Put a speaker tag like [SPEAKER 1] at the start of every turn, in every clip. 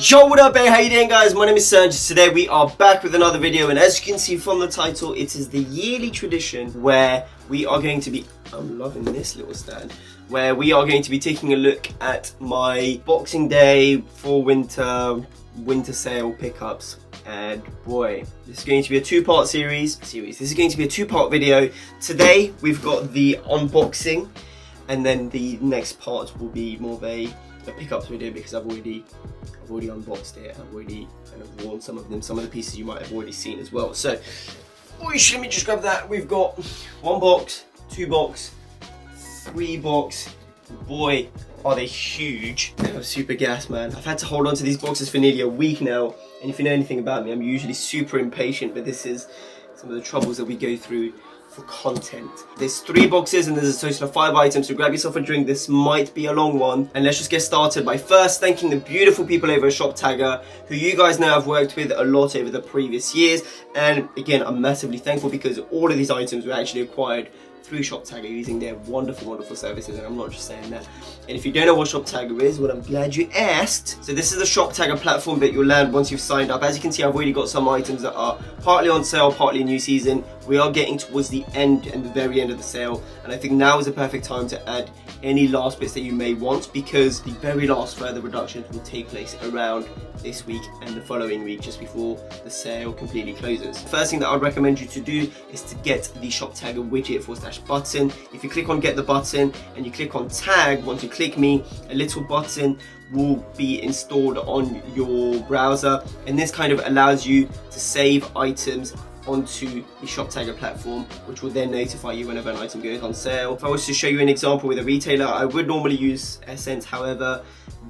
[SPEAKER 1] Yo, what up, hey, how you doing, guys? My name is Sangiev. Today we are back with another video, and as you can see from the title, it is the yearly tradition where we are going to be, I'm loving this little stand, where we are going to be taking a look at my Boxing Day for winter sale pickups. And boy, this is going to be a two-part series. This is going to be a two-part video. Today we've got the unboxing, and then the next part will be more of a pickups video because I've already unboxed it. I've already kind of worn some of them. Some of the pieces you might have already seen as well. So, let me just grab that. We've got 1 box, 2 box, 3 box. Boy, are they huge. I'm super gassed, man. I've had to hold on to these boxes for nearly a week now. And if you know anything about me, I'm usually super impatient, but this is some of the troubles that we go through for content. There's 3 boxes and there's a total of 5 items, so grab yourself a drink. This might be a long one, and let's just get started by first thanking the beautiful people over at Shoptag, who you guys know I've worked with a lot over the previous years. And again, I'm massively thankful because all of these items were actually acquired through Shoptag using their wonderful services, and I'm not just saying that. And if you don't know what Shoptag is, well, I'm glad you asked. So this is the Shoptag platform that you'll land once you've signed up. As you can see, I've already got some items that are partly on sale, partly new season. We are getting towards the end and the very end of the sale, and I think now is the perfect time to add any last bits that you may want, because the very last further reductions will take place around this week and the following week, just before the sale completely closes. The first thing that I'd recommend you to do is to get the Shoptag widget /button. If you click on get the button and you click on tag, once you click me, a little button will be installed on your browser, and this kind of allows you to save items onto the Shoptag platform, which will then notify you whenever an item goes on sale. If I was to show you an example with a retailer, I would normally use Essence, however,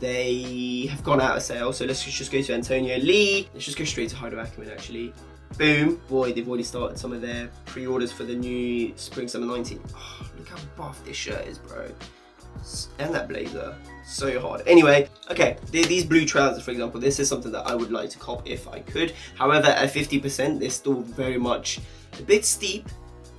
[SPEAKER 1] they have gone out of sale. So let's just go to Antonio Lee. Let's just go straight to Haider Ackerman, actually. Boom. Boy, they've already started some of their pre-orders for the new Spring/Summer 19. Oh, look how buff this shirt is, bro. And that blazer, so hard. Anyway, okay, these blue trousers, for example, this is something that I would like to cop if I could. However, at 50%, they're still very much a bit steep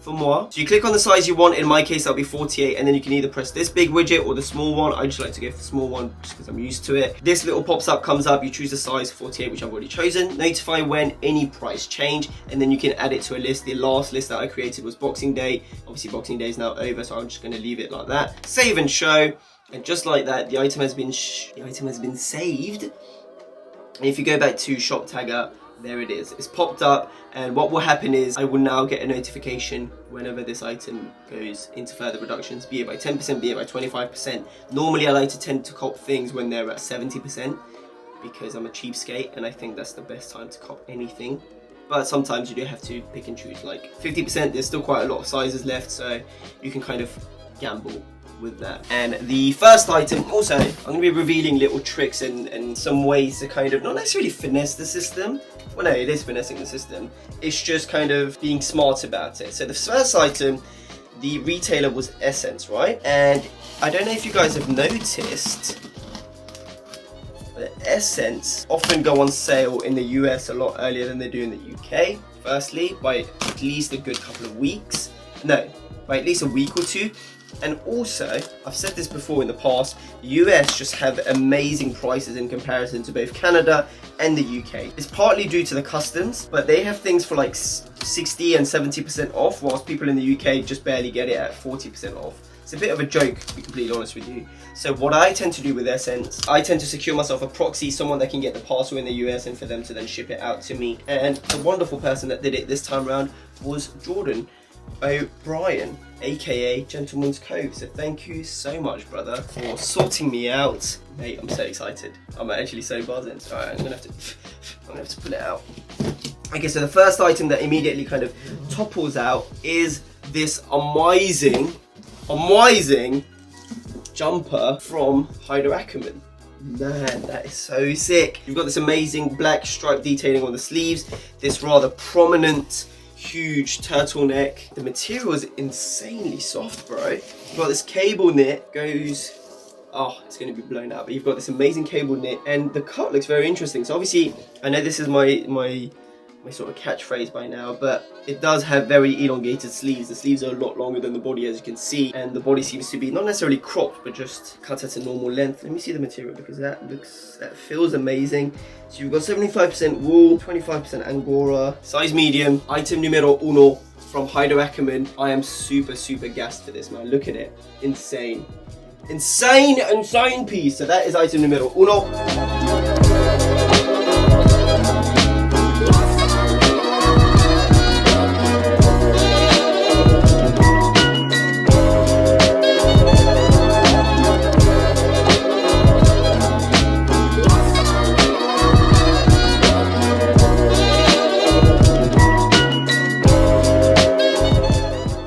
[SPEAKER 1] for moi. So you click on the size you want. In my case, that'll be 48, and then you can either press this big widget or the small one. I just like to go for the small one just because I'm used to it. This little pops up, comes up, you choose the size 48, which I've already chosen. Notify when any price change, and then you can add it to a list. The last list that I created was Boxing Day. Obviously, Boxing Day is now over, so I'm just going to leave it like that. Save and show, and just like that, the item has been saved. And if you go back to Shoptag, there it is. It's popped up, and what will happen is I will now get a notification whenever this item goes into further reductions, be it by 10%, be it by 25%. Normally I like to tend to cop things when they're at 70% because I'm a cheapskate and I think that's the best time to cop anything. But sometimes you do have to pick and choose. Like 50%, there's still quite a lot of sizes left, so you can kind of gamble with that. And the first item, also, I'm going to be revealing little tricks and some ways to kind of, not necessarily finesse the system. Well, no, it is finessing the system. It's just kind of being smart about it. So the first item, the retailer was Essence, right? And I don't know if you guys have noticed, but Essence often go on sale in the US a lot earlier than they do in the UK. Firstly, by at least a good couple of weeks. No, by at least a week or two. And also, I've said this before in the past, the US just have amazing prices in comparison to both Canada and the UK. It's partly due to the customs, but they have things for like 60 and 70% off, whilst people in the UK just barely get it at 40% off. It's a bit of a joke, to be completely honest with you. So what I tend to do with Essence, I tend to secure myself a proxy, someone that can get the parcel in the US and for them to then ship it out to me. And the wonderful person that did it this time around was Jordan O'Brien, aka Gentleman's Cove. So thank you so much, brother, for sorting me out. Mate, I'm so excited. I'm actually so buzzing. Alright, I'm gonna have to pull it out. Okay, so the first item that immediately kind of topples out is this amazing jumper from Haider Ackerman. Man, that is so sick. You've got this amazing black stripe detailing on the sleeves, this rather prominent huge turtleneck. The material is insanely soft, bro. You've got this cable knit, goes, oh, it's going to be blown out, but you've got this amazing cable knit, and the cut looks very interesting. So obviously, I know this is my my sort of catchphrase by now, but it does have very elongated sleeves. The sleeves are a lot longer than the body, as you can see, and the body seems to be not necessarily cropped, but just cut at a normal length. Let me see the material, because that feels amazing. So you've got 75% wool, 25% angora, size medium, item numero uno from Haider Ackerman. I am super gassed for this, man. Look at it, insane piece. So that is item numero uno.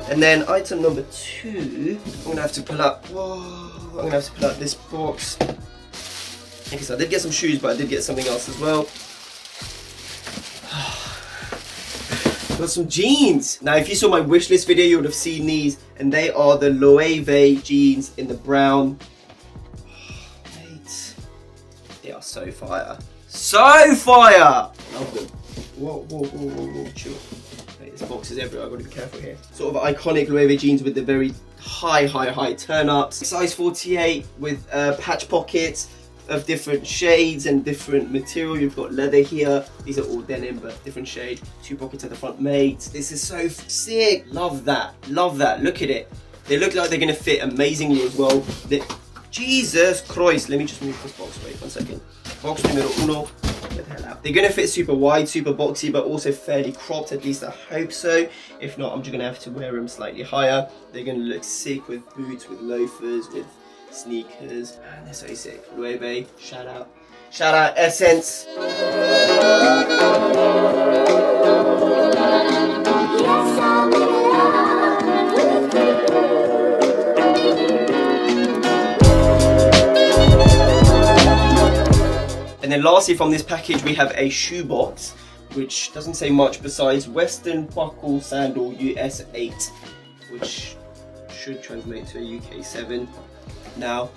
[SPEAKER 1] And then item number 2, I'm gonna have to pull up. I'm gonna have to pull out this box. Because I did get some shoes, but I did get something else as well. Got some jeans. Now, if you saw my wishlist video, you would have seen these, and they are the LAKEY jeans in the brown. Mate, they are so fire. So fire! Love them. Whoa, chill. This box is everywhere, I've got to be careful here. Sort of iconic LAKEY jeans with the very high turn-ups. Size 48 with patch pockets of different shades and different material. You've got leather here. These are all denim, but different shade. 2 pockets at the front, mate. This is so sick. Love that. Look at it. They look like they're going to fit amazingly as well. Jesus Christ. Let me just move this box. Wait 1 second. Box numero uno. Get the hell out. They're going to fit super wide, super boxy, but also fairly cropped. At least I hope so. If not, I'm just going to have to wear them slightly higher. They're going to look sick with boots, with loafers, with sneakers. Man, they're so sick. LAKEY, shout out Essence. And then lastly from this package we have a shoebox, which doesn't say much besides Western Buckle Sandal US 8, which should translate to a UK 7. Now,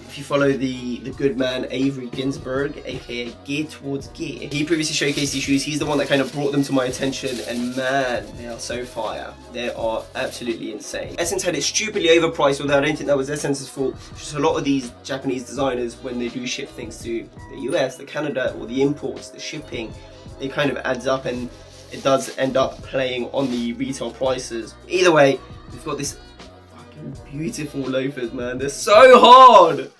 [SPEAKER 1] if you follow the good man Avery Ginsberg, aka Gear Towards Gear, he previously showcased these shoes. He's the one that kind of brought them to my attention, and man, they are so fire. They are absolutely insane. Essence had it stupidly overpriced, although I don't think that was Essence's fault. Just a lot of these Japanese designers, when they do ship things to the US, the Canada, or the imports, the shipping, it kind of adds up and it does end up playing on the retail prices. Either way, we've got this beautiful loafers, man. They're so hard,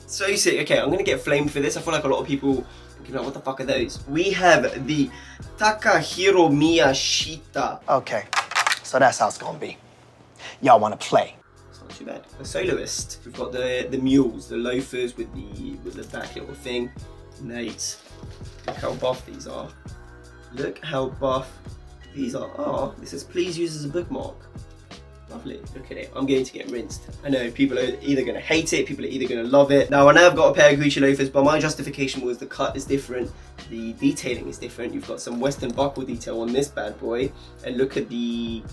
[SPEAKER 1] so sick. Okay, I'm gonna get flamed for this. I feel like a lot of people thinking, what the fuck are those? We have the Takahiro Miyashita.
[SPEAKER 2] Okay, so that's how it's gonna be. Y'all wanna play?
[SPEAKER 1] It's not too bad. The soloist. We've got the mules, the loafers with the back little thing. Nate, look how buff these are. Look how buff these are. Oh, this says please use as a bookmark. Lovely, look at it. I'm going to get rinsed. I know people are either going to hate it, people are either going to love it. Now I know I've got a pair of Gucci loafers, but my justification was the cut is different, the detailing is different. You've got some Western buckle detail on this bad boy, and look at the,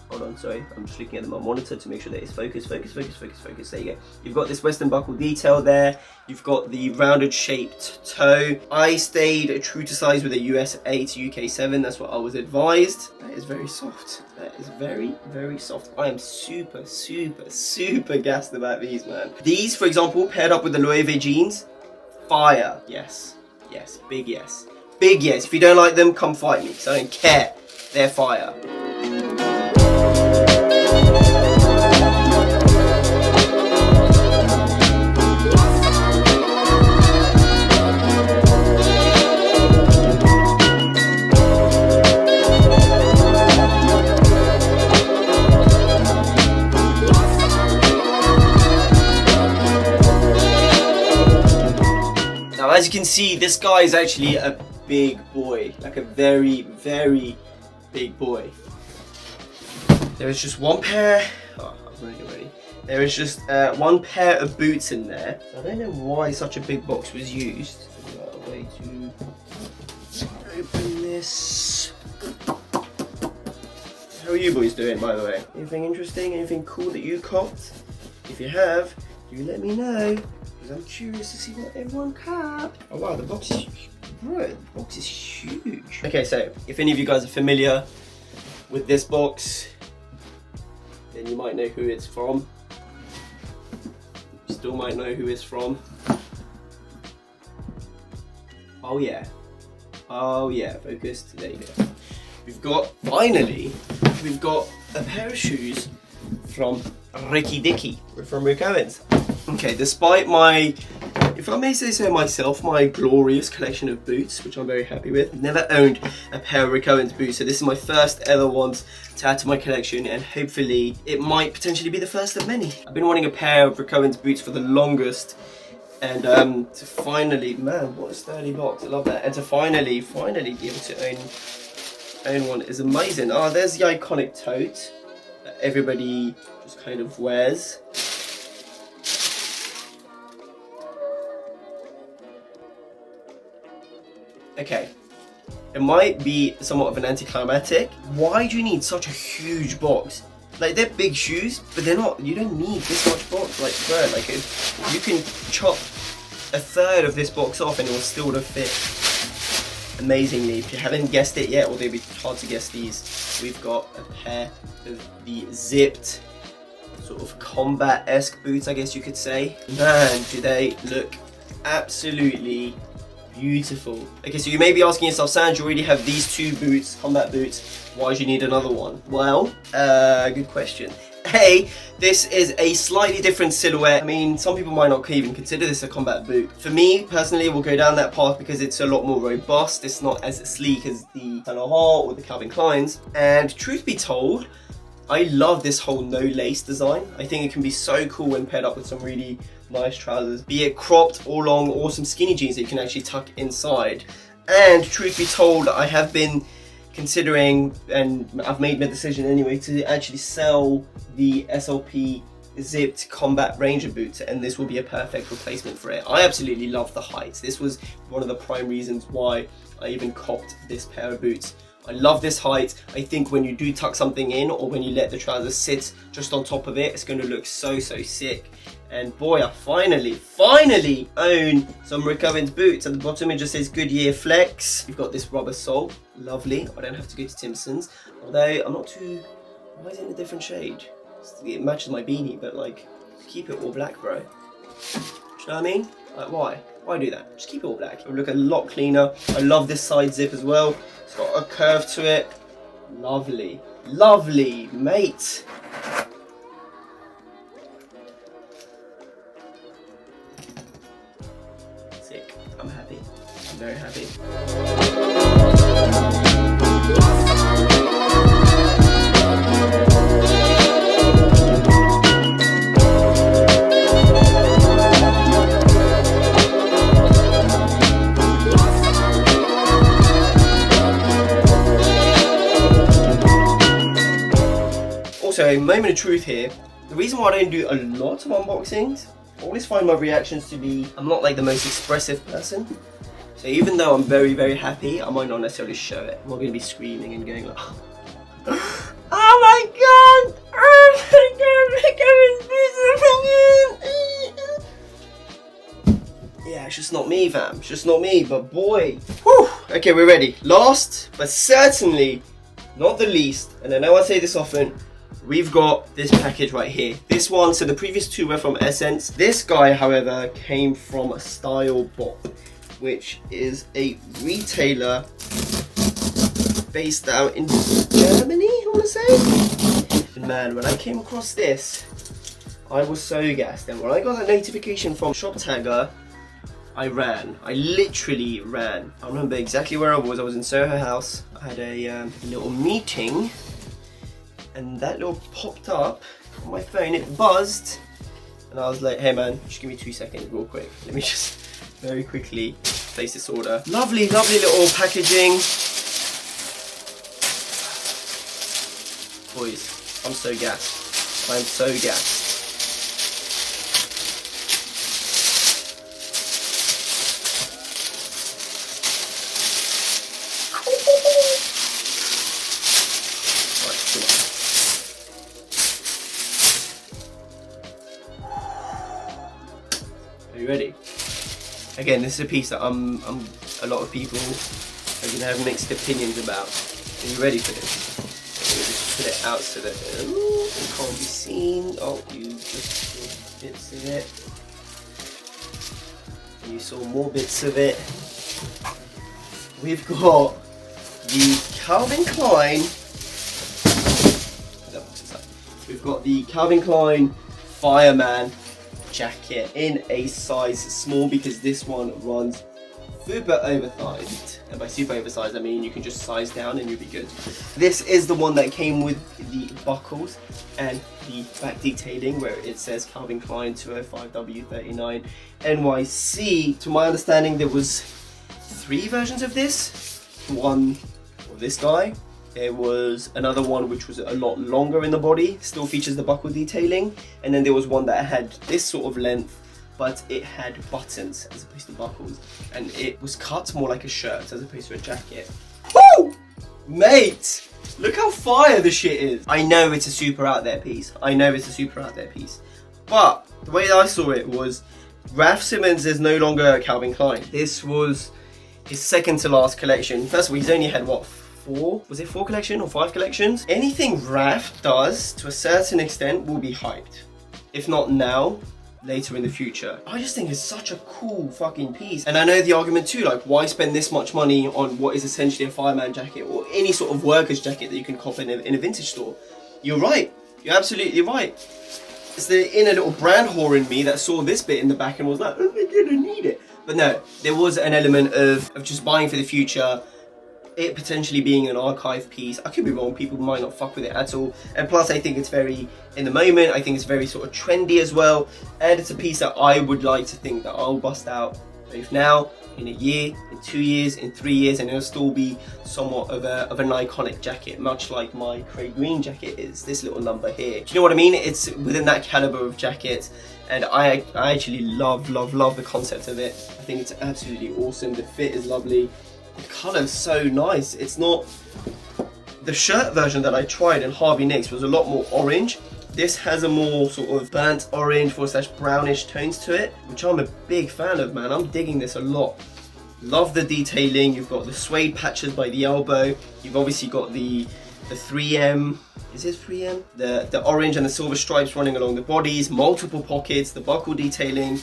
[SPEAKER 1] hold on, sorry, I'm just looking at my monitor to make sure that it's focused. There you go. You've got this Western buckle detail there. You've got the rounded shaped toe. I stayed true to size with a US 8 UK 7. That's what I was advised. That is very soft. That is very soft. I am super gassed about these, man. These, for example, paired up with the LAKEY jeans, fire. Yes, big yes. If you don't like them, come fight me, because I don't care. They're fire. Now, as you can see, this guy is actually a big boy, like a very big boy. There is just one pair. Oh, I'm ready. There is just one pair of boots in there. I don't know why such a big box was used. Figure out a way to open this. How are you boys doing, by the way? Anything interesting? Anything cool that you copped? If you have, do let me know. because I'm curious to see what everyone capped. Oh wow, the box is, bro, the box is huge. Okay, so if any of you guys are familiar with this box, then you might know who it's from. You still might know who it's from. Oh yeah. Oh yeah, focused. There you go. We've got, finally, we've got a pair of shoes from Ricky Dicky, from Rick Owens. Okay, despite my, if I may say so myself, my glorious collection of boots, which I'm very happy with, never owned a pair of Rick Owens boots, so this is my first ever ones to add to my collection, and hopefully it might potentially be the first of many. I've been wanting a pair of Rick Owens boots for the longest, and to finally, man, what a sturdy box, I love that, and to finally be able to own one is amazing. Oh, there's the iconic tote that everybody just kind of wears. Okay, it might be somewhat of an anticlimactic. Why do you need such a huge box? Like, they're big shoes, but they're not, you don't need this much box. Like, bro, like, you can chop a third of this box off and it will still fit amazingly. If you haven't guessed it yet, or they'd be hard to guess these, we've got a pair of the zipped, sort of combat-esque boots, I guess you could say. Man, do they look absolutely beautiful. Okay, so you may be asking yourself, Sanj, you already have these two boots, combat boots, why do you need another one? Well, good question. Hey, this is a slightly different silhouette. I mean, some people might not even consider this a combat boot. For me, personally, we'll go down that path because it's a lot more robust. It's not as sleek as the Saint Laurent or the Calvin Kleins. And truth be told, I love this whole no lace design. I think it can be so cool when paired up with some really nice trousers, be it cropped or long, or some skinny jeans that you can actually tuck inside. And truth be told, I have been considering, and I've made my decision anyway, to actually sell the SLP zipped combat ranger boots, and this will be a perfect replacement for it. I absolutely love the height. This was one of the prime reasons why I even copped this pair of boots. I love this height. I think when you do tuck something in, or when you let the trousers sit just on top of it, it's going to look so sick. And boy, I finally own some Rick Owens boots. At the bottom it just says Goodyear Flex. You've got this rubber sole, lovely. I don't have to go to Timpson's, although I'm not too, why is it in a different shade? It matches my beanie, but like, keep it all black, bro. Do you know what I mean? Like, why do that? Just keep it all black. It'll look a lot cleaner. I love this side zip as well. It's got a curve to it. Lovely, mate. Sick. I'm happy. I'm very happy. Also, moment of truth here. The reason why I don't do a lot of unboxings, I always find my reactions to be, I'm not like the most expressive person. So even though I'm very happy, I might not necessarily show it. I'm not going to be screaming and going like, oh my god! Oh my god! Yeah, it's just not me, fam. It's just not me, but boy. Whew. Okay, we're ready. Last, but certainly not the least, and I know I say this often, we've got this package right here. This one, so the previous two were from Essence. This guy, however, came from Style Bop, which is a retailer based out in Germany, I want to say. And man, when I came across this, I was so gassed. And when I got a notification from Shoptag, I ran. I literally ran. I remember exactly where I was. I was in Soho House. I had a little meeting, and that little popped up on my phone. It buzzed, and I was like, hey man, just give me 2 seconds real quick. Let me just very quickly place this order. Lovely little packaging. Boys, I'm so gassed. I'm so gassed. Are you ready? Again, this is a piece that a lot of people are going to have mixed opinions about. Are you ready for this? I'm going to just put it out so that it can't be seen. Oh, you just saw bits of it. You saw more bits of it. We've got the Calvin Klein. We've got the Calvin Klein Fireman jacket in a size small because this one runs super oversized. And by super oversized, I mean you can just size down and you'll be good. This is the one that came with the buckles and the back detailing where it says Calvin Klein 205W39 NYC. To my understanding, there was 3 versions of this. One of this guy. There was another one which was a lot longer in the body, still features the buckle detailing, and then there was one that had this sort of length, but it had buttons as opposed to buckles, and it was cut more like a shirt as opposed to a jacket. Woo! Mate! Look how fire the shit is! I know it's a super out there piece. But the way I saw it was Raf Simons is no longer Calvin Klein. This was his second to last collection. First of all, he's only had what? 4? Was it 4 collection or 5 collections? Anything Raf does to a certain extent will be hyped. If not now, later in the future. I just think it's such a cool fucking piece. And I know the argument too, like why spend this much money on what is essentially a fireman jacket or any sort of worker's jacket that you can cop in a vintage store? You're right. You're absolutely right. It's the inner little brand whore in me that saw this bit in the back and was like, oh, we're gonna need it. But no, there was an element of just buying for the future, it potentially being an archive piece. I could be wrong, people might not fuck with it at all. And plus I think it's very in the moment, I think it's very sort of trendy as well. And it's a piece that I would like to think that I'll bust out both now, in a year, in 2 years, in 3 years, and it'll still be somewhat of an iconic jacket, much like my Cray Green jacket is, this little number here. Do you know what I mean? It's within that caliber of jacket, and I actually love the concept of it. I think it's absolutely awesome. The fit is lovely. The colour's so nice. It's not... The shirt version that I tried in Harvey Nicks was a lot more orange. This has a more sort of burnt orange / brownish tones to it, which I'm a big fan of, man. I'm digging this a lot. Love the detailing. You've got the suede patches by the elbow. You've obviously got the 3M. Is it 3M? The orange and the silver stripes running along the bodies, multiple pockets, the buckle detailing.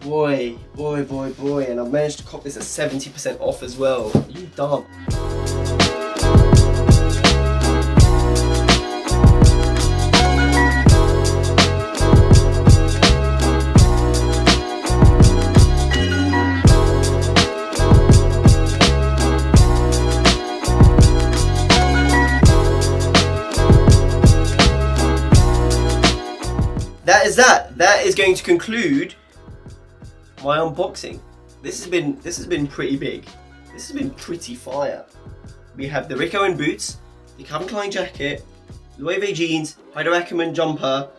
[SPEAKER 1] Boy, and I've managed to cop this at 70% off as well. You dumb. That is that. That is going to conclude my unboxing. This has been pretty big. This has been pretty fire. We have the Rick Owens boots, the Calvin Klein jacket, Loewe jeans, Haider Ackermann jumper,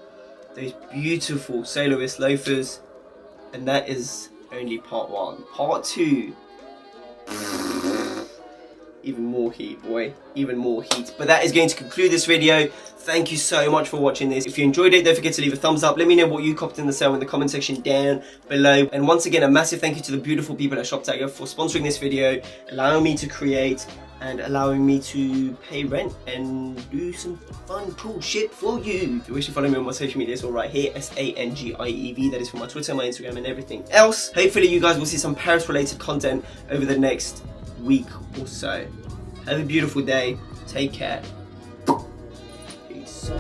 [SPEAKER 1] those beautiful soloist loafers, and that is only part 1. Part 2. Even more heat, boy. Even more heat. But that is going to conclude this video. Thank you so much for watching this. If you enjoyed it, don't forget to leave a thumbs up. Let me know what you copped in the sale in the comment section down below. And once again, a massive thank you to the beautiful people at Shoptag for sponsoring this video, allowing me to create and allowing me to pay rent and do some fun, cool shit for you. If you wish to follow me on my social media, it's all right here, Sangiev. That is for my Twitter, my Instagram, and everything else. Hopefully you guys will see some Paris-related content over the next week or so. Have a beautiful day. Take care. Peace.